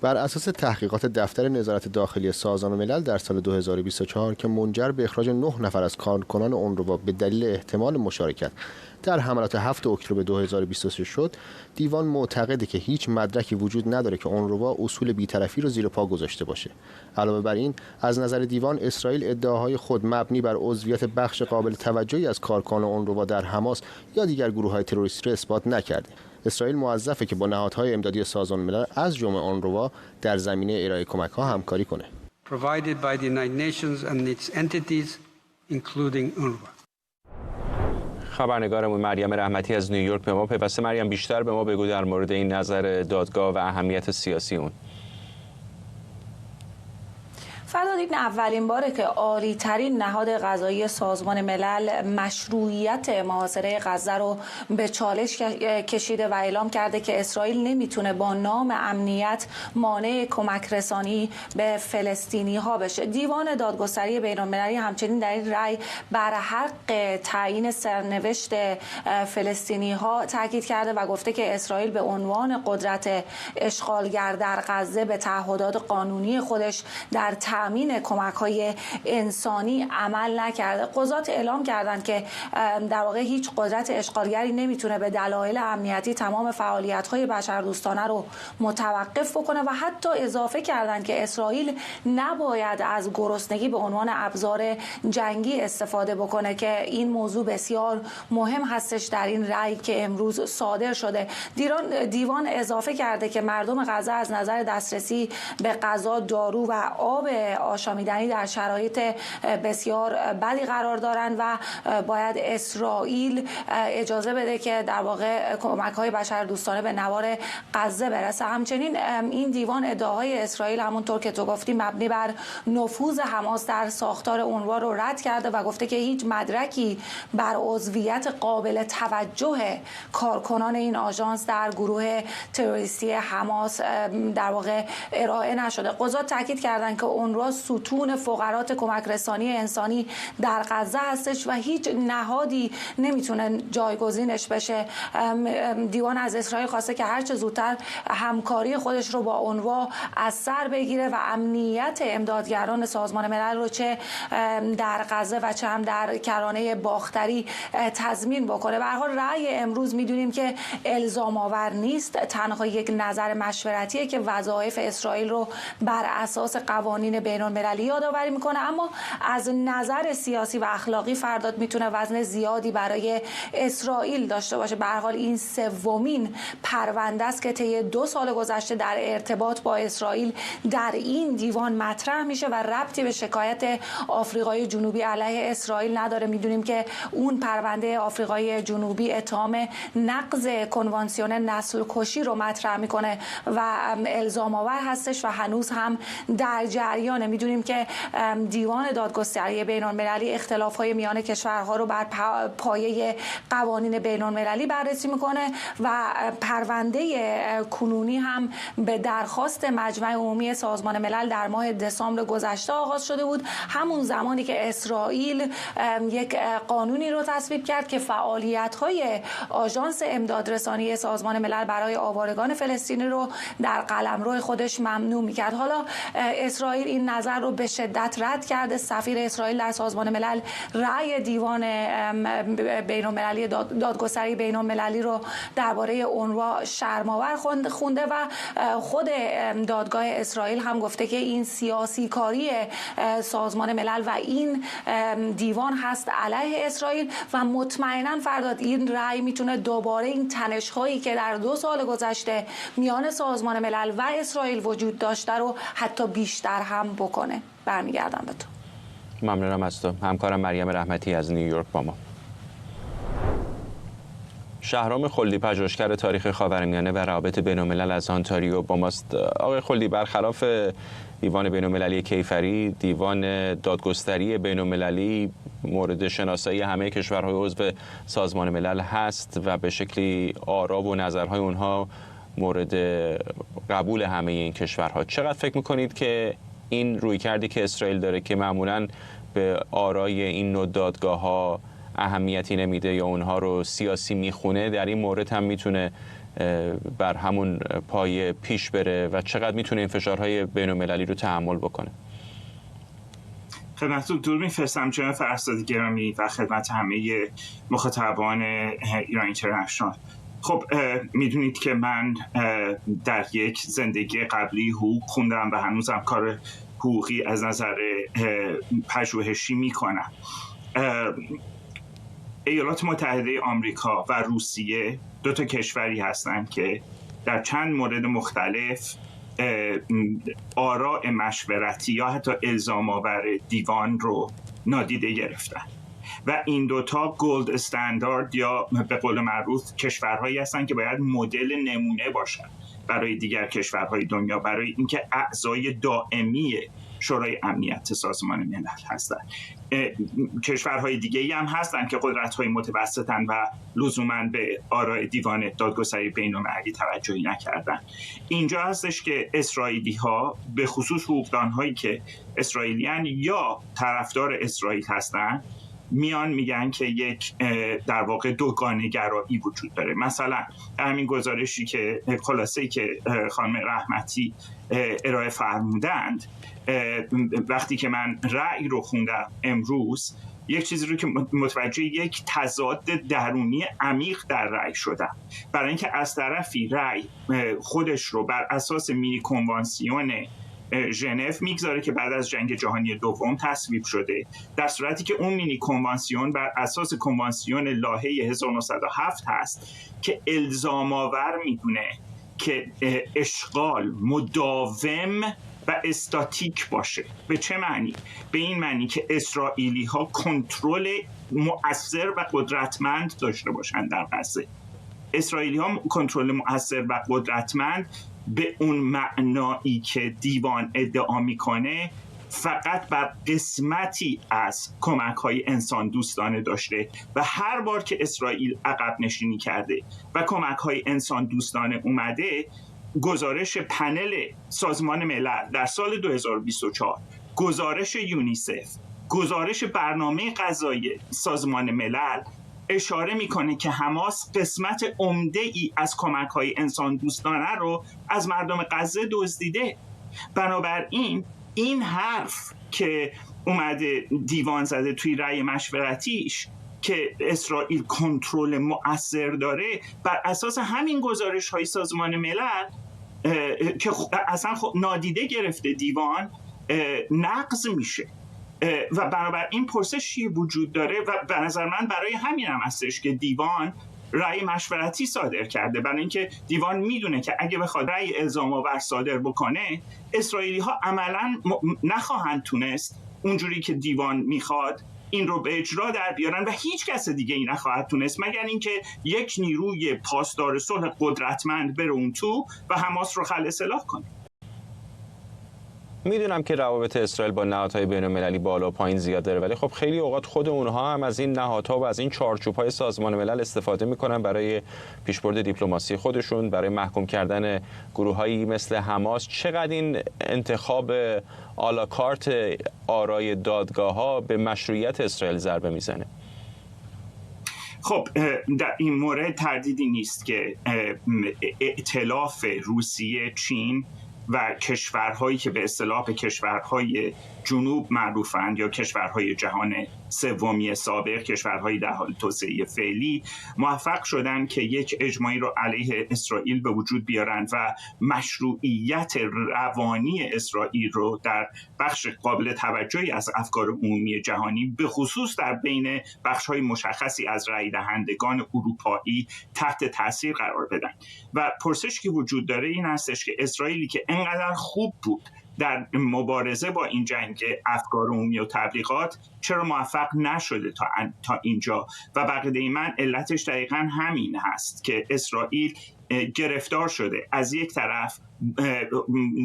[SPEAKER 9] بر اساس تحقیقات دفتر نظارت داخلی سازمان ملل در سال 2024 که منجر به اخراج 9 نفر از کارکنان اونروا به دلیل احتمال مشارکت در حملات 7 اکتبر 2023 شد، دیوان معتقده که هیچ مدرکی وجود نداره که اونروا اصول بی‌طرفی رو زیر پا گذاشته باشه. علاوه بر این، از نظر دیوان اسرائیل ادعاهای خود مبنی بر عضویت بخش قابل توجهی از کارکنان اونروا در حماس یا دیگر گروه‌های تروریستی را اثبات نکرده. اسرائیل موظفه که با نهادهای امدادی سازمان ملل از جمله اونروا در زمینه ارائه کمک‌ها همکاری کنه.
[SPEAKER 10] Provided by the United Nations and its entities, including UNRWA.
[SPEAKER 1] خبرنگارمون مریم رحمتی از نیویورک به ما پیوسته. مریم، بیشتر به ما بگو در مورد این نظر دادگاه و اهمیت سیاسی اون.
[SPEAKER 11] فرداد، این اولین باره که عالی ترین نهاد قضایی سازمان ملل مشروعیت محاصره غزه رو به چالش کشیده و اعلام کرده که اسرائیل نمیتونه با نام امنیت مانع کمک رسانی به فلسطینی ها بشه. دیوان دادگستری بین المللی همچنین در این رأی بر حق تعیین سرنوشت فلسطینی ها تاکید کرده و گفته که اسرائیل به عنوان قدرت اشغالگر در غزه به تعهدات قانونی خودش در تامین کمک‌های انسانی عمل نکرده. قضات اعلام کردند که در واقع هیچ قدرت اشغالگری نمیتونه به دلایل امنیتی تمام فعالیت‌های بشردوستانه رو متوقف بکنه و حتی اضافه کردند که اسرائیل نباید از گرسنگی به عنوان ابزار جنگی استفاده بکنه که این موضوع بسیار مهم هستش در این رأی که امروز صادر شده. دیوان اضافه کرده که مردم غزه از نظر دسترسی به غذا، دارو و آب آشامیدنی در شرایط بسیار بدی قرار دارند و باید اسرائیل اجازه بده که در واقع کمک‌های بشردوستانه به نوار غزه برسه. همچنین این دیوان ادعاهای اسرائیل همونطور که تو گفتی مبنی بر نفوذ حماس در ساختار اونروا رو رد کرده و گفته که هیچ مدرکی بر عضویت قابل توجه کارکنان این آژانس در گروه تروریستی حماس در واقع ارائه نشده. قضات تاکید کردند که اونروا ستون فقرات کمک رسانی انسانی در غزه هستش و هیچ نهادی نمیتونه جایگزینش بشه. دیوان از اسرائیل خواسته که هرچه زودتر همکاری خودش رو با اونروا از سر بگیره و امنیت امدادگران سازمان ملل رو چه در غزه و چه هم در کرانه باختری تضمین بکنه. به هر حال رأی امروز میدونیم که الزام آور نیست، تنها یک نظر مشورتیه که وظایف اسرائیل رو بر اساس قوانین بین المللی یادآوری میکنه، اما از نظر سیاسی و اخلاقی فرداد میتونه وزن زیادی برای اسرائیل داشته باشه. به هر حال این سومین پرونده است که طی 2 سال گذشته در ارتباط با اسرائیل در این دیوان مطرح میشه و ربطی به شکایت آفریقای جنوبی علیه اسرائیل نداره. میدونیم که اون پرونده آفریقای جنوبی اتهام نقض کنوانسیون نسل کشی رو مطرح میکنه و الزام آور هستش و هنوز هم در جریانه. میدونیم که دیوان دادگستری بین المللی اختلاف‌های میان کشورها رو بر پایه قوانین بین المللی بررسی میکنه و پرونده کنونی هم به درخواست مجمع عمومی سازمان ملل در ماه دسامبر گذشته آغاز شده بود، همون زمانی که اسرائیل یک قانونی رو تصویب کرد که فعالیت‌های آژانس امدادرسانی سازمان ملل برای آوارگان فلسطینی رو در قلمرو خودش ممنوع می‌کرد. حالا اسرائیل این نظر رو به شدت رد کرده. سفیر اسرائیل در سازمان ملل رأی دیوان بین المللی دادگستری بین المللی رو درباره اونروا شرم‌آور خونده و خود دادگاه اسرائیل هم گفته که این سیاسی کاری سازمان ملل و این دیوان هست علیه اسرائیل و مطمئنا فرداد این رأی میتونه دوباره این تنش‌هایی که در 2 سال گذشته میان سازمان ملل و اسرائیل وجود داشته رو حتی بیشتر هم بکنه. برمیگردم به تو.
[SPEAKER 1] ممنونم از تو. همکارم مریم رحمتی از نیویورک با ما. شهرام خلدی، پژوهشگر تاریخ خاورمیانه و روابط بین‌الملل از آنتاریو با ماست. آقای خلدی، برخلاف دیوان بین‌المللی کیفری، دیوان دادگستری بین‌المللی مورد شناسایی همه کشورهای عضو سازمان ملل هست و به شکلی آرا و نظرهای اونها مورد قبول همه این کشورها. چقدر فکر میکنید که این رویکردی که اسرائیل داره که معمولاً به آرای این نوع دادگاه‌ها اهمیتی نمیده یا اونها رو سیاسی میخونه، در این مورد هم میتونه بر همون پایه پیش بره و چقدر میتونه این فشارهای بین‌المللی رو تحمل بکنه؟
[SPEAKER 12] خدمتتون درود می‌فرستم جناب فرستاد گرامی و خدمت همه مخاطبان ایران اینترنشنال. خب میدونید که من در یک زندگی قبلی حقوق خوندم و هنوزم کار حقوقی از نظر پژوهشی میکنم. ایالات متحده آمریکا و روسیه دو تا کشوری هستند که در چند مورد مختلف آراء مشورتی یا حتی الزام آور دیوان رو نادیده گرفتن و این دوتا گولد استاندارد یا به قول معروف کشورهایی هستند که باید مدل نمونه باشن برای دیگر کشورهای دنیا، برای اینکه اعضای دائمی شورای امنیت سازمان ملل هستند. کشورهای دیگه‌ای هم هستند که قدرت‌های متوسطن و لزوماً به آراء دیوان دادگستری بین‌المللی توجهی نکردن. اینجا هستش که اسرائیلی‌ها به خصوص حقوقدان‌هایی که اسرائیلیان یا طرفدار اسرائیل هستند میان میگن که یک در واقع دوگانه گرایی وجود داره. مثلا همین گزارشی که خلاصه‌ای که خانم رحمتی ارائه فرمودند، وقتی که من رأی رو خوندم امروز، یک چیزی رو که متوجه یک تضاد درونی عمیق در رأی شدم. برای اینکه از طرفی رأی خودش رو بر اساس مینی کنوانسیون ژنو میگذاره که بعد از جنگ جهانی دوم تصویب شده، در صورتی که اون مینی کنوانسیون بر اساس کنوانسیون لاهه 1907 هست که الزام آور میدونه که اشغال مداوم و استاتیک باشه. به چه معنی؟ به این معنی که اسرائیلی ها کنترل مؤثر و قدرتمند داشته باشند در غزه. اسرائیلی ها کنترل مؤثر و قدرتمند به اون معنایی که دیوان ادعا میکنه فقط بر قسمتی از کمک‌های انسان دوستانه داشته و هر بار که اسرائیل عقب نشینی کرده و کمک‌های انسان دوستانه اومده، گزارش پنل سازمان ملل در سال 2024، گزارش یونیسف، گزارش برنامه غذایی سازمان ملل اشاره میکنه که حماس قسمت عمده‌ای از کمک‌های انسان دوستانه رو از مردم غزه دزدیده. بنابراین این حرف که اومده دیوان زده توی رأی مشورتیش که اسرائیل کنترل مؤثر داره، بر اساس همین گزارش‌های سازمان ملل که اصلا نادیده گرفته دیوان نقض میشه. و بنابراین پرسشی وجود داره و به نظر من برای همین هم هستش که دیوان رأی مشورتی صادر کرده، برای اینکه دیوان میدونه که اگه بخواد رأی الزام آور صادر بکنه، اسرائیلی ها عملاً نخواهند تونست اونجوری که دیوان میخواد این رو به اجرا در بیارن و هیچ کس دیگه ای نخواهد تونست مگر اینکه یک نیروی پاسدار صلح قدرتمند بره اون تو و حماس رو خلع سلاح کنه.
[SPEAKER 1] میدونم که روابط اسرائیل با نهادهای بین‌المللی بالا و پایین زیاد داره، ولی خب خیلی اوقات خود اونها هم از این نهادها و از این چارچوب‌های سازمان ملل استفاده میکنن برای پیشبرد دیپلماسی خودشون، برای محکوم کردن گروه‌هایی مثل حماس. چقدر این انتخاب آلاکارت آرای دادگاه‌ها به مشروعیت اسرائیل ضربه میزنه؟
[SPEAKER 12] خب در این مورد تردیدی نیست که ائتلاف روسیه، چین و کشورهایی که به اصطلاح به کشورهای جنوب معروفند یا کشورهای جهان سومی سابق، کشورهای در حال توسعه فعلی، موفق شدن که یک اجماعی رو علیه اسرائیل به وجود بیارن و مشروعیت روانی اسرائیل رو در بخش قابل توجهی از افکار عمومی جهانی، به خصوص در بین بخش‌های مشخصی از رای دهندگان اروپایی، تحت تاثیر قرار بدن. و پرسشی که وجود داره این هستش که اسرائیلی که انقدر خوب بود در مبارزه با این جنگ افکار عمومی و تبلیغات، چرا موفق نشده تا اینجا؟ و بقیده من علتش دقیقاً همین هست که اسرائیل گرفتار شده. از یک طرف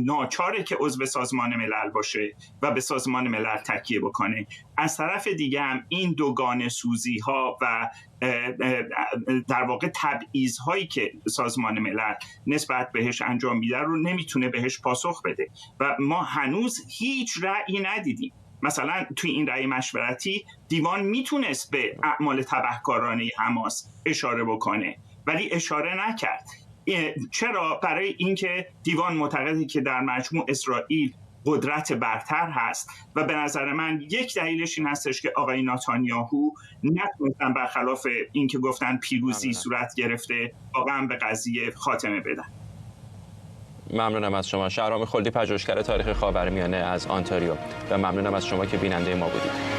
[SPEAKER 12] ناچاره که عضو سازمان ملل باشه و به سازمان ملل تکیه بکنه، از طرف دیگه هم این دوگانه سوزی ها و در واقع تبعیض هایی که سازمان ملل نسبت بهش انجام میده رو نمیتونه بهش پاسخ بده و ما هنوز هیچ رأیی ندیدیم. مثلا توی این رأی مشورتی دیوان میتونست به اعمال تبهکارانه حماس اشاره بکنه ولی اشاره نکرد. چرا؟ برای اینکه دیوان معتقده که در مجموع اسرائیل قدرت برتر هست و به نظر من یک دلیلش این هستش که آقای نتانیاهو نتونستن برخلاف این که گفتن پیروزی صورت گرفته واقعا به قضیه خاتمه بدن.
[SPEAKER 1] ممنونم از شما. شهرام خلدی، پژوهشگر تاریخ خاورمیانه از آنتاریو، و ممنونم از شما که بیننده ما بودید.